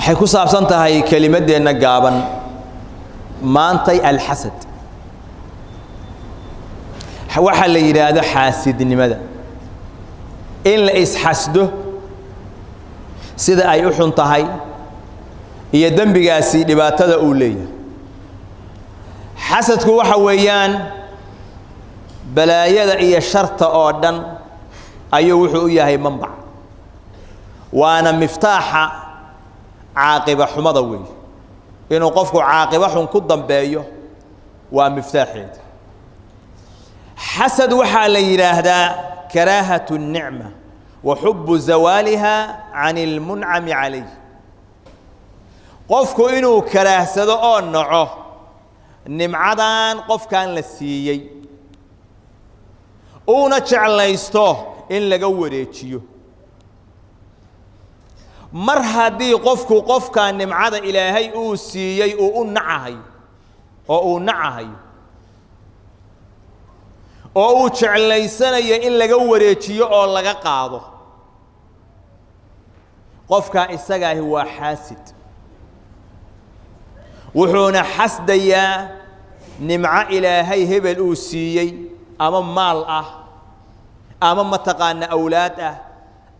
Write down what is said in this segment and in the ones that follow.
waxay ku saabsan tahay kelimadeena gaaban maantay alxasad waxa la yiraahdo xaasidnimada in la isxasdo sida ay u xun tahay iyo dambigaasi dhibaatada uu leeyahay xasadku waxa weeyaan balaayada iyo sharta oo dhan ayuu wuxuu u yahay manbac waana miftaaxa عاقبة حمضة وي إنه قفكو عاقبة حن كدن بيو ومفتاحيد حسد وحا ليراهدا كراهة النعمة وحب زوالها عن المنعم عليه قفكو إنه كراه سدو نعو نمعدان قف كان لسيي ونجعل ليستوه إن لقوريتشيو mar haddii qofka nimcada ilaahay uu siiyay oo u nacahay oo uu jeclaysanayo in laga wareejiyo oo laga qaado qofka isaga ah waa xaasid wuxuuna xasdayaa nimca ilaahay hebel uu siiyay ama maal ah ama mataqaana awlaad ah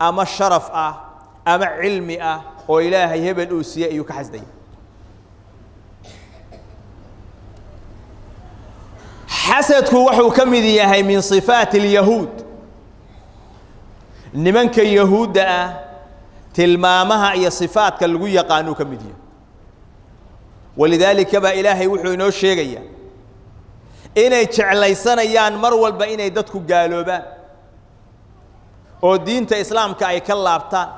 ama sharaf ah أما علمي أو إلهي هبل أوسيا يكحزدي حسدك وحو كمذي هي من صفات اليهود نمنك يهود تلمامها هي صفات كالقوية قانو كمذي ولذلك با إلهي وحو إنو الشيغية إنا يتشعلي سنيان مرول با إنا يددكو قالوا با oo diinta islaamka ay ka laabtaan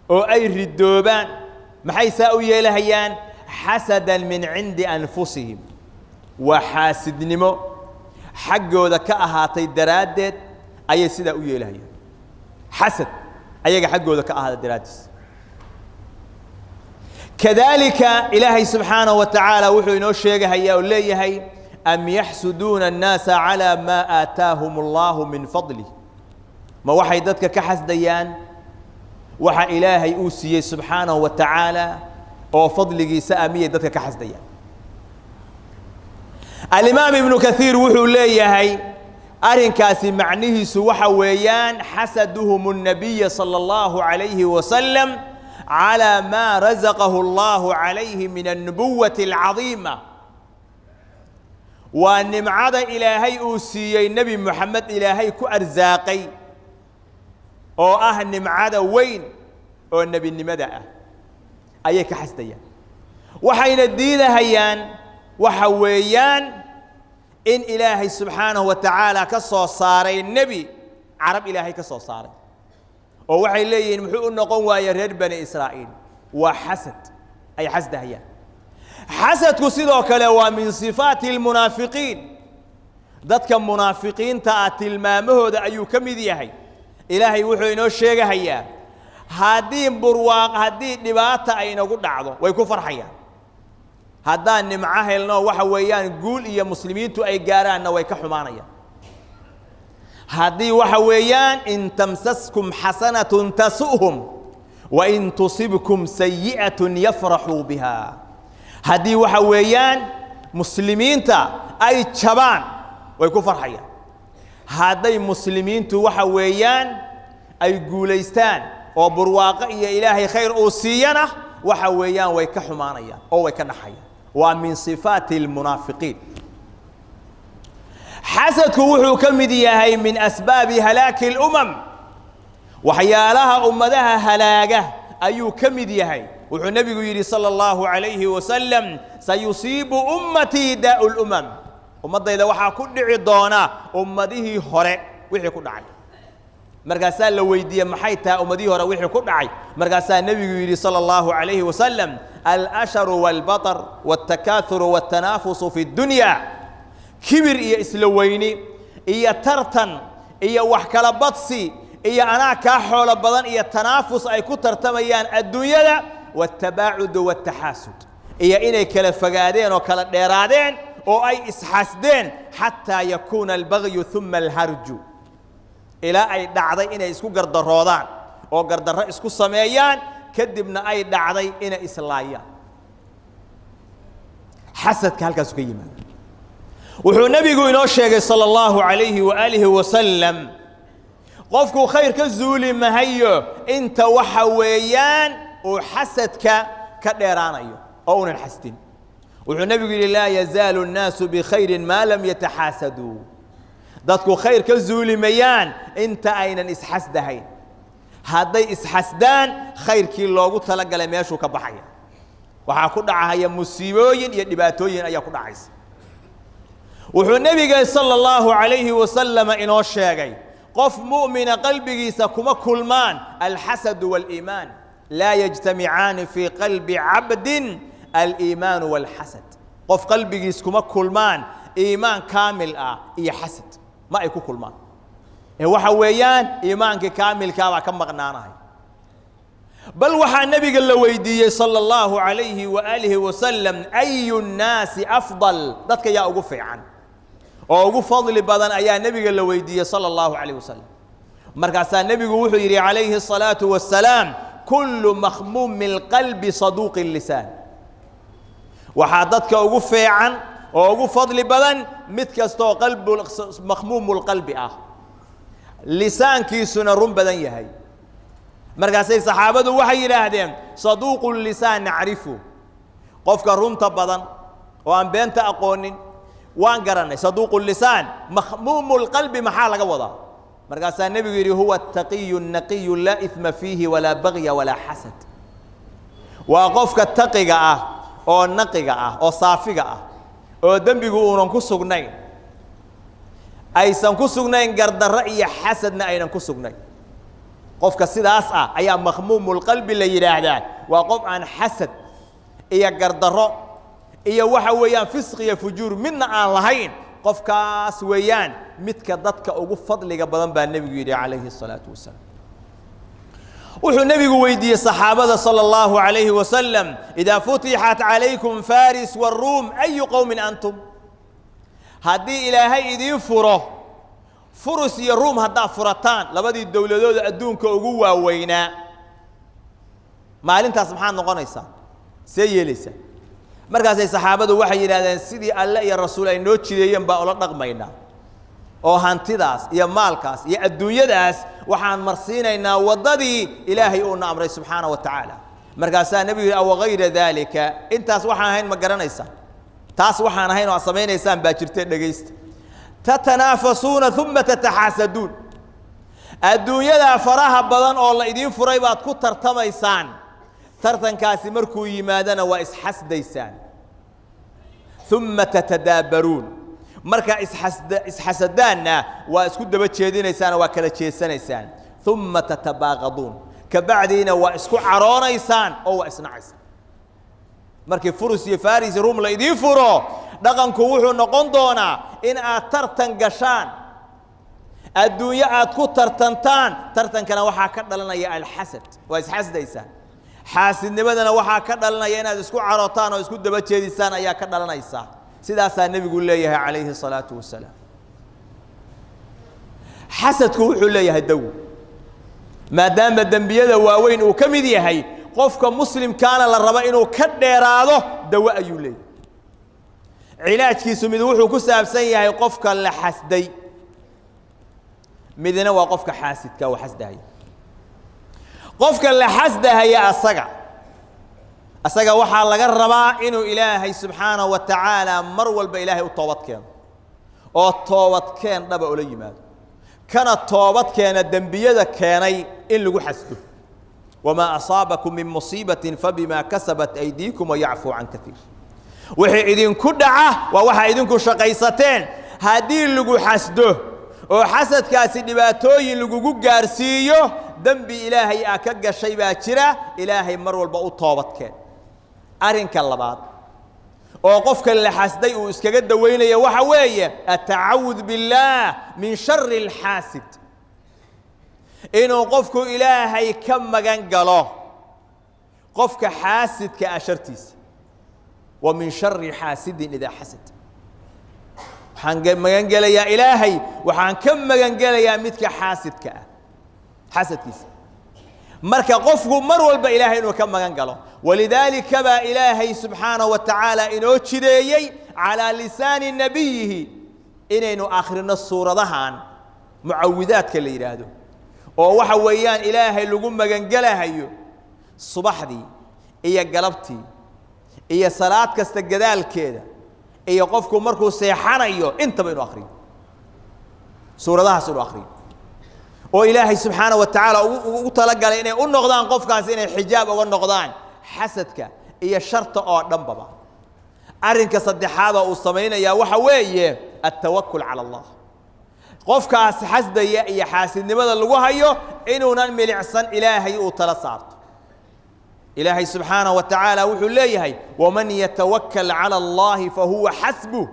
oo ay ridoobaan maxay saa u yeelahayaan hasadan min indi anfusihim wa hasidnimo xaggooda ka ahaatay daraadeed ayay sida u yeelahayaan hasad ayaga xaggooda ka ahaatay daraadis kadalika ilaahi subhanahu wa ta'ala wuxuu inoo sheegayaa oo leeyahay am yahsuduna an-nasa ala ma aataahum Allah min fadlihi ما واحد دتك كحسديان وحا إلهي أوسيه سبحانه وتعالى أو فضله سأمية دتك كحسديان الإمام ابن كثير وحو ليهي أرين كاسي معنيه سوحا ويان حسدهم النبي صلى الله عليه وسلم على ما رزقه الله عليه من النبوة العظيمة وأن معاد إلهي أوسيه النبي محمد إلهي كأرزاقي oo ah nimcada weyn oo nabinimada ah ayay ka xasdayaan waxayna diidahayaan waxa weeyaan in ilaahay subhanahu wa ta'ala ka soo saaray nabi arab ilaahay ka soo saaray oo waxay leeyihiin muxuu u noqon waayay reer bani israa'iil waa xasad ay xasdahayaan xasadku sidoo kale waa min sifaati almunaafiqiin dadka munaafiqiinta tilmaamahooda ayuu ka mid yahay إلهي وحو إنو الشيغة هيا هادين برواق هادين دباتا أينو دعضو ويكفر حيا هادان نمعاه لنا وحويان قول إيا مسلمين تو أي قاران ويكحو مانيا هادي وحويان إن تمسسكم حسنة تسؤهم وإن تصبكم سيئة يفرحوا بها هادي وحويان مسلمين تا أي تشبان ويكفر حيا هذي مسلمين توحى ويان أي جوليستان وبرواقة إلهي خير أوسينا وحويان ويكحمانيا أو ويكنحيا ومن صفات المنافقين حسد وحو كمديا هي من أسباب هلاك الأمم وحيالها أمدها هلاكه أي كمديا هي وحو النبي يري صلى الله عليه وسلم سيصيب أمتي داء الأمم ummadayda waxa ku dhici doona ummadihii hore wixii ku dhacay markaas la weydiiyay maxay taa ummadihii hore wixii ku dhacay markaas nabigu yiri sallallahu alayhi wa sallam al-ashru wal batar wat takathur wat tanafus fi ad-dunya kibir iyo isla weyni iyo tartan iyo wax kala badsi iyo ana ka xoolo badan iyo tanafus ay ku tartamayaan adduunyada wat tabaa'ud wat tahasud iyo inay kala fogaadeen oo kala dheeraadeen أو أي إسحاسدين حتى يكون البغي ثم الهرج إلى أي دعضي إن يسكو قرد الروضان أو قرد الرئيسكو السميان kadibna ay dhacday inay islaayaan xasadka halkaas ka yimaado wuxuu nabigu inoo sheegay sallallahu alayhi wa alihi wa sallam qofku khayr ka zuuli mahayo inta waxa weeyaan oo xasadka ka dheeraanayo oo unan xasdin wuxuu nabigu yiri la yazaalu an-naasu bi khayrin ma lam yatahaasadu dadku khayr ka zuuli mayaan inta aynan isxasdahayn hadday isxasdaan khayrkii loogu talagalay meeshuu ka baxaya waxaa ku dhacaya musiibooyin iyo dhibaatooyin ayaa ku dhacaysa wuxuu nabiga sallallahu alayhi wa sallam inoo sheegay qof mu'mina qalbigiisa kuma kulmaan alxasad wal iimaan la yajtami'an fi qalbi 'abdin al iimaan wal hasad qof qalbigiisa kuma kulmaan iimaan kaamil ah iyo hasad ma ay ku kulmaan waxa weeyaan iimaanka kaamilka waa ka maqnaanahay bal waxa nabiga la weydiiyay sallallahu alayhi wa alihi wa sallam ayu an-nas afdal dadka yaa ugu fiican oo ugu fadli badan ayaa nabiga la weydiiyay sallallahu alayhi wa sallam markaas nabigu wuxuu yiri alayhi salatu wassalaam kullu makhmumil qalbi saduqil lisan waxa dadka ugu fiican oo ugu fadli badan mid kasto qalbi makhmumul qalbi ah lisaankiisuna run badan yahay markaasay saxaabadu waxay yiraahdeen saduqul lisan na'rifu qofka runta badan oo aan beenta aqoonin waan garanay saduqul lisan makhmumul qalbi maxaa laga wadaa markaasaa nabigu yiri huwa at-taqiyyu an-naqiyyu la ithma fihi wala baghya wala hasad waa qofka taqiga ah oo naqiga ah oo saafiga ah oo dambigu uunan ku sugnayn aysan ku sugnayn gardarro iyo xasadna aynan ku sugnayn qofka sidaas ah ayaa makhmumul qalbi la yiraahdaa waa qof aan xasad iyo gardarro iyo waxa weeyaan fisq iyo fujuur midna aan lahayn qofkaas weeyaan midka dadka ugu fadliga badan baa nabigu yiri alayhi salatu wasallam wuxuu nabigu weydiiyay saxaabada sallallahu alayhi wa sallam idha futihat alaykum faris wal rum ay qawmin antum hadii ilaahay idin furo furus iyo rum hadaa furataan labadii dawladood adduunka ugu waaweynaa maalintaas maxaa noqonaysa seeyelisa markaas ay saxaabadu waxay yiraahdeen sidii alle iyo rasuul ay noo jireeyeen baa ula dhaqmaynaa oo hantidaas iyo maalkaas iyo adduunyadaas waxaan marsiinaynaa wadadii ilaahay uu amray subhanahu wa ta'ala markaas nabiga aw ghayra dalika intaas waxaan ahayn ma garanaysaa taas waxaan ahayn oo sameeynaysan baa jirtay dhageysta tatanafasuuna thumma tatahasadun adduunyada faraha badan oo la idin furay baad ku tartamaysaan tartankaasi markuu yimaadana waa isxasdaysaan thumma tatadabarun marka isxasadaana waa isku daba jeedinaysaan waa kala jeesanaysaan thumma tatabaqadun kabacdina waa isku caroonaysaan oo waa isnacaysaan markii furus iyo faris rum la idin furo dhaqanku wuxuu noqon doonaa in aad tartan gashaan adduunyo aad ku tartantaan tartankana waxa ka dhalanaya alxasad waa isxasdaysaan xaasidnimadana waxa ka dhalanaya inaad isku carootaan oo isku daba jeedisaan ayaa ka dhalanaysa sidaas nabigu leeyahay alayhi salatu wassalaam xasadku wuxuu leeyahay daw maadaama dambiyada waaweyn uu kamid yahay qofka muslimkaana la raba inuu ka dheeraado dawa ayuu leeyahay cilaajkiisu mid wuxuu ku saabsan yahay qofka la xasday midna waa qofka xaasidka oo xasdahay qofka la xasdahay asaga waxa laga rabaa inuu ilaahay subhanahu wa ta'ala mar walba ilaahay u toobad keeno oo toobad keen dhaba ula yimaado kana toobad keena dambiyada keenay in lagu xasdo wama asaabakum min musibatin fabima kasabat aydiikum wa ya'fu an kathir wixii idin ku dhaca waa waxa idin ku shaqaysateen hadii lagu xasdo oo xasadkaasi dhibaatooyin lagu gaarsiiyo dambi ilaahay ka gashay baa jira ilaahay mar walba u toobad keen arinka labaad oo qofka la xasday uu iskaga daweynayo waxa weeye ata'awud billah min sharri al-hasid inuu qofku ilaahay ka magan galo qofka xaasidka ashartiisa wa min sharri hasidin idha hasad waxaan magan galayaa ilaahay waxaan ka magan galayaa midka xaasidka ah xasadkiisa marka qofku mar walba ilaahay inuu ka magan galo walidaalika baa ilaahay subxaanahu wa tacaala inoo jideeyey calaa lisaani nabiyihi inaynu akhrino suuradahan mucawidaadka la yidhaahdo oo waxa weeyaan ilaahay lagu magangelahayo subaxdii iyo galabtii iyo salaad kasta gadaalkeeda iyo qofku markuu seexanayo intaba inuu akhriyo suuradahaas inuu akhriyo oo ilaahay subxaanahu wa tacaala ugu talagalay inay u noqdaan qofkaas inay xijaab uga noqdaan xasadka iyo sharta oo dhanbaba arrinka saddexaad oo uu samaynayaa waxa weeye التوكل على الله qofkaas xasdaya iyo xaasidnimada lagu hayo inuunan milicsan ilaahay uu tala saarto ilaahay subxaanahu wa tacaala wuxuu leeyahay waman yatawakkal cala allahi fahuwa xasbuh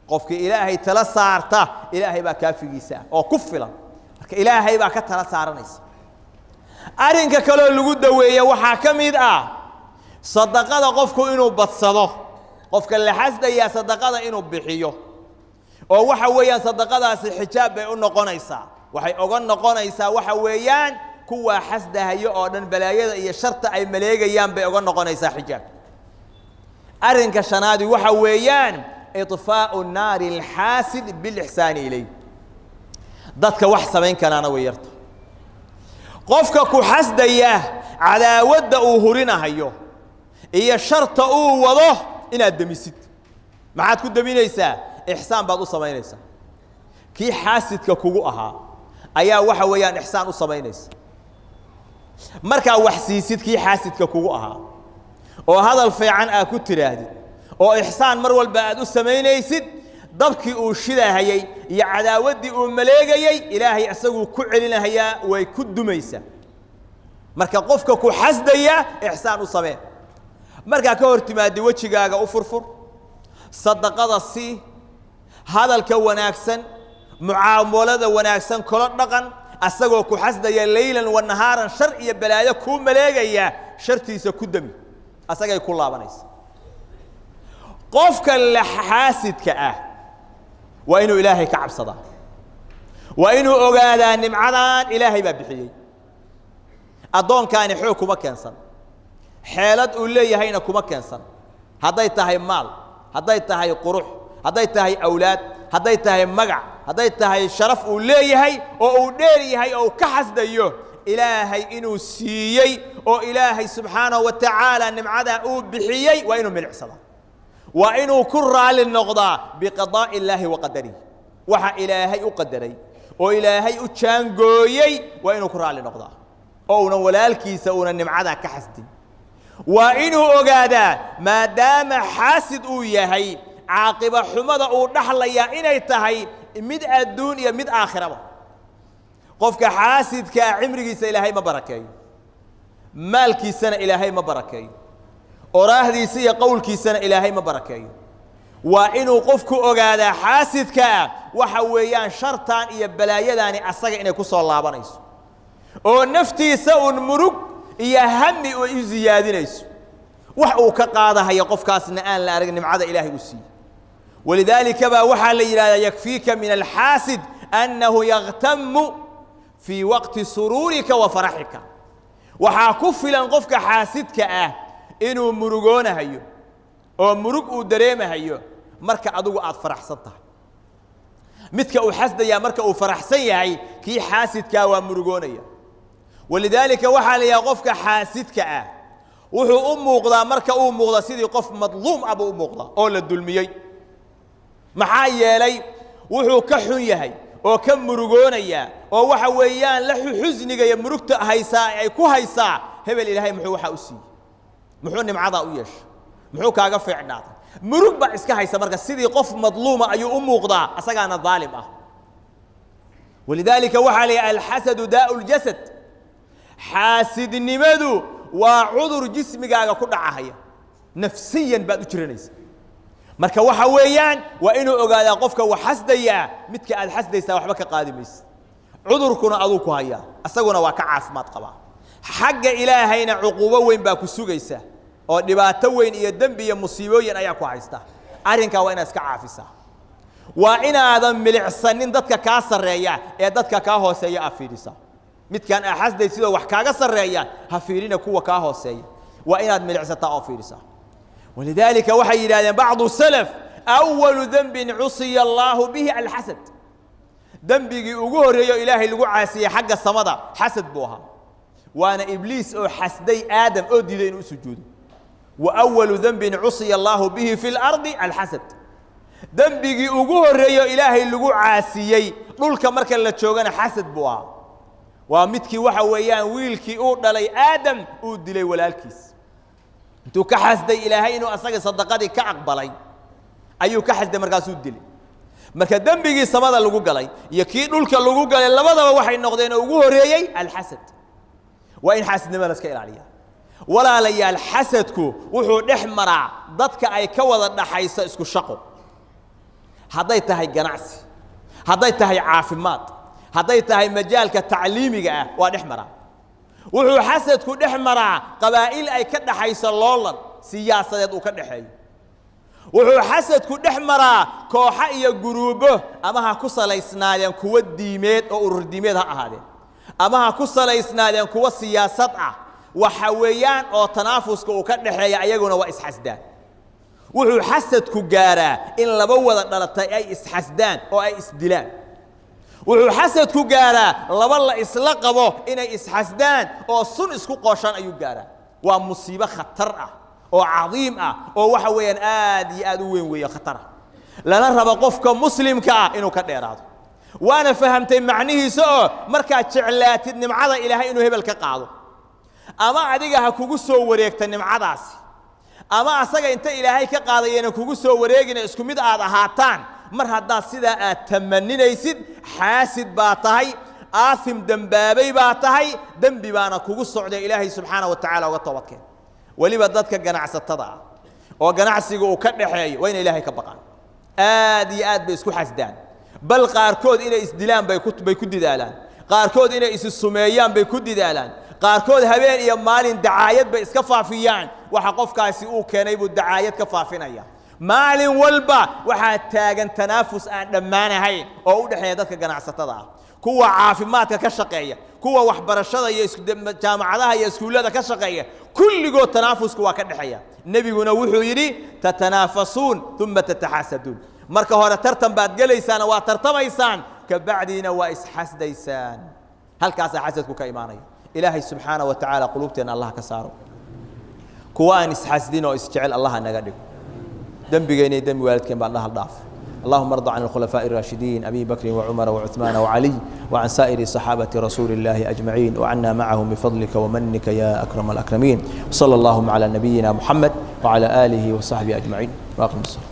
qofka ilaahay tala saarta ilaahay baa kaafigiisa oo ku filan marka ilaahay baa ka tala saaranaysa arrinka kaloo lagu daweeyo waxaa ka mid ah sadaqada qofku inuu badsado qofka la xasdaya sadaqada inuu bixiyo oo waxa weeyaan sadaqadaasi xijaab bay u noqonaysaa waxay uga noqonaysaa waxa weeyaan kuwa xasdahayo oo dhan balaayada iyo sharta ay maleegayaan bay uga noqonaysaa xijaab arrinka shanaadi waxa weeyaan iطfaa'u naari alxaasid bilixsaani ilay dadka wax samayn karaana way yarta qofka ku xasdaya cadaawadda uu hurinahayo iyo sharta uu wado inaad damisid maxaad ku daminaysaa إحسان بعض الصباينيس كي حاسد كوجوها أيا واحد ويان إحسان الصباينيس مركا وحسيسيد كي حاسد كوجوها وهذا الفيعان أكون ترادي وإحسان مرول بعد الصباينيس ضبكي وشلا هي يعدا ودي وملاجي إلهي أسوي كعلنا هي ويكد ميسا مركا قفك كحسدية إحسان الصباين مركا كورتمادي وتشجاجا أفرفر صدق الصي هذا الكوناكسن معاملة وناكسن كل رقم أسقوا كحسدية ليلا والنهارا شرعية بلايا كوم ملاجية شرطي سكدمي أسقى كل الله بنيس قفك الحاسد كأه وإنه إلهي كعب صدا وإنه أجادا نمعدان إلهي ببحيي أدون كان حكم كنسن حالات أولي هينا كم كنسن هذا يتهي مال هذا يتهي قروح هذا يتهي أولاد هذا يتهي مقع هذا يتهي شرف أولي هي أو ديري هي أو كحسد أيه إلهي إنه سيي أو إلهي سبحانه وتعالى نمعدا أو بحيي وإنه من صدا وإنه كرر للنقضاء بقضاء الله وقدره وح إلهي أقدري وإلهي أتشانجوي وإنه كرر للنقضاء أو نولالك يسون النمعدا كحسدي وإنه أجادا ما دام حاسد وياهي عاقبة حمد أو نحل يا إني تهي مد الدنيا مد آخرة قفك حاسد كعمرك إلهي مباركي مالك سنة إلهي مباركي وراهدي سي قولك سنة إلهي مباركي وإنه قفك أجادا حاسد وحويان شرطان يبلايداني أصدق إنك صلى الله عليه وسلم ونفتي سون مرق يهمي ويزيادينيس وحو كقاده هي قفكاس الآن لا أرجع نمعذ إلهي وسي ولذلك با وحا لا يكفيك من الحاسد أنه يغتم في وقت سرورك وفرحك وحا كفلا قفك حاسدك إنه مرقون هيو أو مرق ودريم هيو مركا أدو فرح سطح متك أو حسد يا مركا أو فرح سيهي كي حاسدك ومرقونيا ولذلك وحا ليقفك حاسدك وحو موقدا مركا موقدا سيدي قف مظلوم ابو موقدا او لدلميي maxaa yeelay wuxuu ka xun yahay oo ka murugoonaya oo waxa weeyaan la xusniga iyo murugta haysaa ay ku haysaa hebel ilaahay muxuu waxa u siiyay muxuu nimcada u yeeshay muxuu kaaga fiicnaaday murug ba iska haysa marka sidii qof madluuma ayuu u muuqdaa asagaana dhaalim ah ولذلك waxa la al-hasad daa'ul jasad xaasidnimadu waa cudur jismigaaga ku dhacaya nafsiyan baad u jiranaysaa marka waxa weeyaan waa inuu ogaadaa qofka wax xasdaya midka aad xasdaysaa waxba ka qaadimaysa cudurkuna aduu ku haya asaguna waa ka caafimaad qaba xagga ilaahayna cuquubo weyn baa ku sugaysa oo dhibaato weyn iyo dambi iyo musiibooyin ayaa ku haysta arrinka waa inaad iska caafisaa waa inaadan milicsanin dadka ka sareeya ee dadka ka hooseeya afiidisa midkaan axasday sidoo wax kaaga sarreeyaan ha fiirina kuwa kaa hooseeya waa inaad milicsataa oo fiirisaa walidaalika waxay yidhahdeen bacdu salaf awalu dembin cusiya allaahu bihi alxasad dembigii ugu horreeyo ilaahay lagu caasiyey xagga samada xasad buu ahaa waana ibliis oo xasday aadam oo diiday inuu u sujuudo wa awalu dembin cusiya allaahu bihi fi lardi alxasad dembigii ugu horreeyo ilaahay lagu caasiyey dhulka marka la joogana xasad buu ahaa waa midkii waxa weeyaan wiilkii uu dhalay aadam uu dilay walaalkiis intuu ka xasday ilaahay inuu asaga sadaqadii ka aqbalay ayuu ka xasday markaasuu dilay marka dembigii samada lagu galay iyo kii dhulka lagu galay labadaba waxay noqdeen oo ugu horreeyey alxasad waa in xasadnimada la iska ilaaliyaa walaalayaal xasadku wuxuu dhex maraa dadka ay ka wada dhaxayso isku shaqo hadday tahay ganacsi hadday tahay caafimaad hadday tahay majaalka tacliimiga ah waa dhex maraa wuxuu xasadku dhex maraa qabaa'il ay ka dhaxayso loolan siyaasadeed uu ka dhexeeyo wuxuu xasadku dhex maraa kooxo iyo guruubo ama ha ku salaysnaadeen kuwa diimeed oo urur diimeed ha ahaadeen ama ha ku salaysnaadeen kuwa siyaasad ah waxa weeyaan oo tanaafuska uu ka dhexeeya ayaguna waa isxasdaan wuxuu xasadku gaaraa in laba wada dhalatay ay isxasdaan oo ay isdilaan wuxuu xasadku gaaraa laba la isla qabo inay isxasdaan oo sun isku qooshaan ayuu gaaraa waa musiibo khatar ah oo cadiim ah oo waxa weeyaan aad iyo aad u weyn weeye khatar ah lana rabo qofka muslimka ah inuu ka dheeraado waana fahamtay macnihiisa oo markaad jeclaatid nimcada ilaahay inuu hebel ka qaado ama adiga ha kugu soo wareegta nimcadaasi ama asaga inta ilaahay ka qaadayena kugu soo wareegina isku mid aad ahaataan mar haddaad sidaa aad tamaninaysid xaasid baa tahay aathim dembaabay baa tahay dembi baana kugu socday ilaahay subxaana wa tacaala uga toobadkeen weliba dadka ganacsatada ah oo ganacsiga uu ka dhexeeyo waa inay ilaahay ka baqaan aad iyo aad bay isku xasdaan bal qaarkood inay isdilaan bay ku didaalaan qaarkood inay isu sumeeyaan bay ku didaalaan qaarkood habeen iyo maalin dacaayad bay iska faafiyaan waxa qofkaasi uu keenay buu dacaayad ka faafinaya maalin walba waxaa taagan tanaafus aan dhammaanahayn oo u dhexeeya dadka ganacsatada ah kuwa caafimaadka ka shaqeeya kuwa waxbarashada iyo jaamacadaha iyo iskuullada ka shaqeeya kulligood tanaafusku waa ka dhexeeya nebiguna wuxuu yidhi tatanaafasuun uma tataxaasaduun marka hore tartan baad gelaysaan waa tartamaysaan kabacdiina waa isxasdaysaan halkaasaa xasadku ka imaanaya ilaahay subxaana wa tacaala quluubteena allah ka saaro kuwa aan isxasdin oo isjecel allah naga dhigo dembigayna iyo dembi waalidkeen baa allah dhaaf اللهم ارض عن الخلفاء الراشدين أبي بكر وعمر وعثمان وعلي وعن سائر صحابة رسول الله أجمعين وعنا معهم بفضلك ومنك يا أكرم الأكرمين وصلى اللهم على نبينا محمد وعلى آله وصحبه أجمعين واقم الصلاة